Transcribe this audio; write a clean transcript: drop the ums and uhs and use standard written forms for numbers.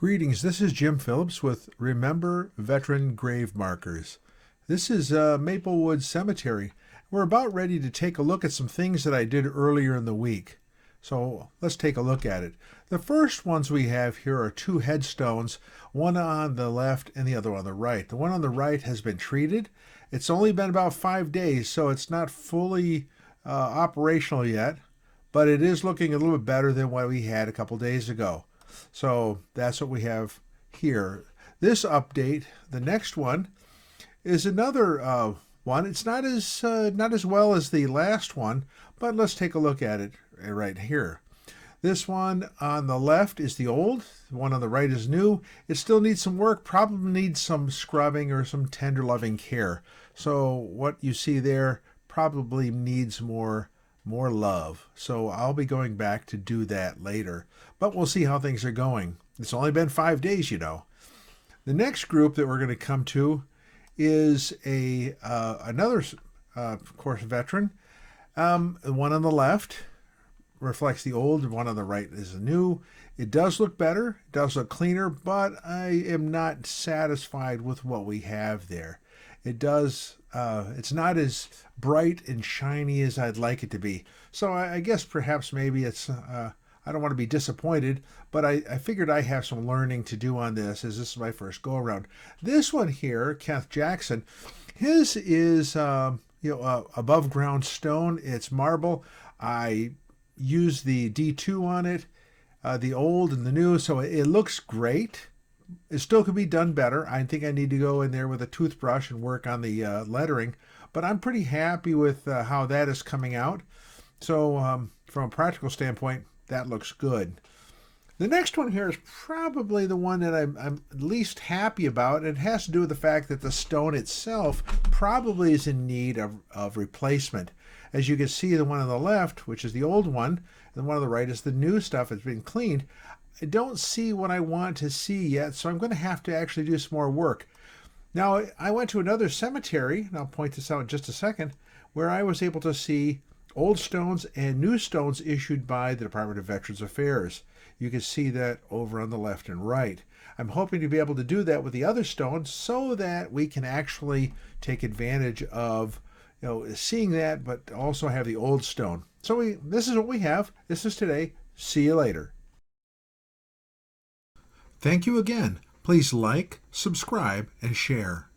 Greetings, this is Jim Phillips with Remember Veteran Grave Markers. This is Maplewood Cemetery. We're about ready to take a look at some things that I did earlier in the week. So let's take a look at it. The first ones we have here are two headstones, one on the left and the other on the right. The one on the right has been treated. It's only been about 5 days, so it's not fully operational yet, but it is looking a little bit better than what we had a couple days ago. So that's what we have here. This update, the next one, is another one. It's not as well as the last one, but let's take a look at it right here. This one on the left is the old, the one on the right is new. It still needs some work, probably needs some scrubbing or some tender loving care. So what you see there probably needs more love. So I'll be going back to do that later, but we'll see how things are going. It's only been 5 days, you know. The next group that we're going to come to is another, of course, veteran. The one on the left reflects the old, the one on the right is the new. It does look better, it does look cleaner, but I am not satisfied with what we have there. It does, it's not as bright and shiny as I'd like it to be. So I guess perhaps maybe it's, I don't want to be disappointed, but I figured I have some learning to do on this, as this is my first go around. This one here, Keth Jackson, his is above ground stone. It's marble. I used the D2 on it, the old and the new, so it looks great. It still could be done better. I think I need to go in there with a toothbrush and work on the lettering, but I'm pretty happy with how that is coming out. So from a practical standpoint, that looks good. The next one here is probably the one that I'm least happy about. It has to do with the fact that the stone itself probably is in need of replacement. As you can see, the one on the left, which is the old one, and the one on the right is the new stuff that's been cleaned. I don't see what I want to see yet, so I'm going to have to actually do some more work. Now, I went to another cemetery, and I'll point this out in just a second, where I was able to see old stones and new stones issued by the Department of Veterans Affairs. You can see that over on the left and right. I'm hoping to be able to do that with the other stones so that we can actually take advantage of seeing that, but also have the old stone. So this is what we have. This is today. See you later. Thank you again. Please like, subscribe, and share.